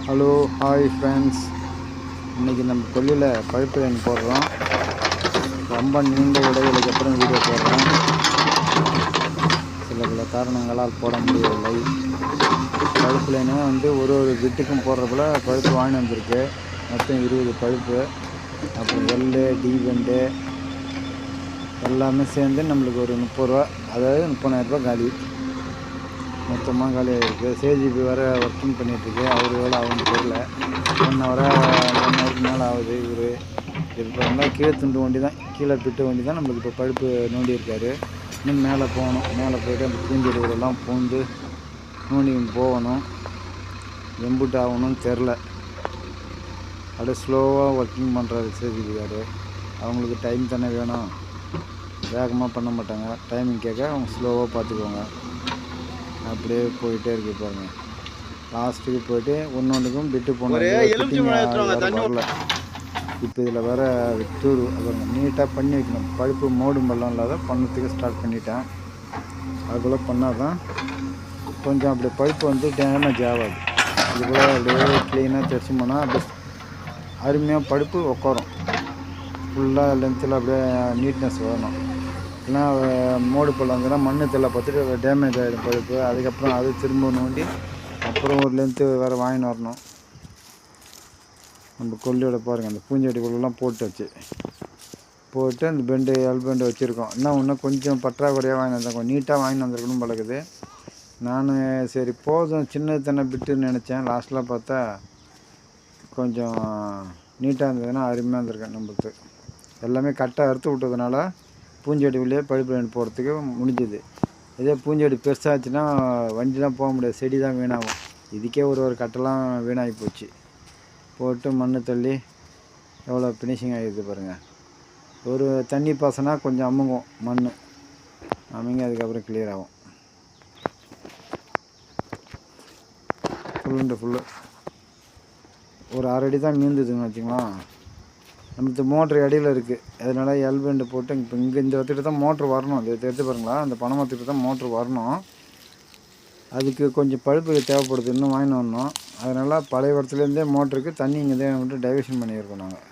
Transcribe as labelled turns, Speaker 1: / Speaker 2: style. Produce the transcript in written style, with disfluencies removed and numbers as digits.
Speaker 1: Hello hi friends, இன்றைக்கி நம்ம கொல்லியில் pipe line போடுறோம். ரொம்ப நீண்ட இடைவெளிக்கு அப்புறம் வீடியோ போடுறோம். சில பல காரணங்களால் போட முடியவில்லை. பைப் லைனு ஒரு பிட்டுக்கும் போடுறப்பல பழுப்பு வாங்கி வந்திருக்கு. மொத்தம் 20 பழுப்பு. அப்புறம் எல்லு டீபெண்டு எல்லாமே சேர்ந்து நம்மளுக்கு ஒரு 30 ரூபா, அதாவது 30,000 ரூபா காலி. மொத்தமாக காலியாக இருக்குது. சேஜிபி வேறு ஒர்க்கிங் பண்ணிகிட்ருக்கு. அவர் எவ்வளோ ஆகுன்னு தெரியல. 1 ஹவருக்கு மேலே ஆகுது. இப்போ இருந்தால் கீழே துண்டு வண்டி தான், கீழே பிட்டு வண்டி தான் நம்மளுக்கு இப்போ பழுப்பு நோண்டி இருக்கார். இன்னும் மேலே போகணும். மேலே போய்ட்டு அந்த பூஞ்செடிகளெல்லாம் பூந்து நோண்டி போகணும். எம்புட்டு ஆகணும்னு தெரில. அப்படியே ஸ்லோவாக ஒர்க்கிங் பண்ணுறாரு சேஜிபிக்கார். அவங்களுக்கு டைம் தானே வேணும், வேகமாக பண்ண மாட்டாங்க. டைமிங் கேட்க அவங்க ஸ்லோவாக பார்த்துக்குவாங்க. அப்படியே போயிட்டே இருக்கு பாருங்க. லாஸ்ட்டுக்கு போயிட்டு ஒன்றுக்கும் பிட்டு போனாங்க. வரல. இப்போ இதில் வேற தூர் பாருங்க, நீட்டாக பண்ணி வைக்கணும். பழுப்பு மோடு மல்லம் இல்லாத பண்ணத்துக்கு ஸ்டார்ட் பண்ணிட்டேன். அதுபோல் பண்ணால் தான் கொஞ்சம் அப்படியே பழுப்பு டேமேஜ் ஆகாது. இதுபோல் அப்படியே க்ளீனாக தைச்சி போனால் அப்படியே அருமையாக பழுப்பு உட்காரும். ஃபுல்லாக லென்த்தில் அப்படியே நீட்னஸ் வரணும். ஏன்னா மோடு பள்ளம் வந்துன்னா மண் தெல்ல பார்த்துட்டு டேமேஜ் ஆகிடும் பழுப்பு. அதுக்கப்புறம் அது திரும்ப நோண்டி அப்புறம் ஒரு லென்த்து வேறு வாங்கின்னு வரணும். நம்ம கொல்லியோட பாருங்கள், அந்த பூஞ்செடி கொள்ளெல்லாம் போட்டு அந்த பெண்டு எல்பெண்டு வச்சுருக்கோம். இன்னும் கொஞ்சம் பற்றாக்குறையாக வாங்கி வந்தேன். நீட்டாக வாங்கி வந்திருக்கணும் பழகுது. நான் சரி போதும் சின்னது தானே பிட்டுன்னு நினச்சேன். லாஸ்ட்டில் பார்த்தா கொஞ்சம் நீட்டாக இருந்ததுன்னா அருமையாக இருந்திருக்கேன். நம்மளுக்கு எல்லாமே கட்டாக அறுத்து விட்டதுனால பூஞ்செடி உள்ளே பழுப்பு லைன் போகிறதுக்கு முடிஞ்சுது. இதே பூஞ்செடி பெருசாச்சுன்னா வண்டிலாம் போக முடியாது, செடி தான் வீணாகும். இதுக்கே ஒரு கட்டெல்லாம் வீணாகி போச்சு. போட்டு மண் தள்ளி எவ்வளோ ஃபினிஷிங் ஆகிடுது பாருங்கள். ஒரு தண்ணி பாசனா கொஞ்சம் அமுங்கும், மண் அமுங்கி அதுக்கப்புறம் கிளியர் ஆகும். ஃபுல்லு ஒரு 1/2 அடி தான் மீந்துதுன்னு வச்சுக்கலாம். நமக்கு மோட்ரு இடையில இருக்குது. அதனால் எல்பெண்டு போட்டு இப்போ இந்த இடத்துக்கிட்ட தான் மோட்ரு வரணும். இதை எடுத்து பாருங்களா, அந்த பனைமரத்துக்கிட்ட தான் மோட்ரு வரணும். அதுக்கு கொஞ்சம் பழுப்பு தேவைப்படுது, இன்னும் வாங்கின்னு வரணும். அதனால் பழைய இடத்துலேருந்தே மோட்டருக்கு தண்ணி இங்கே தான் டைவர்ஷன் பண்ணியிருக்கோம் நாங்கள்.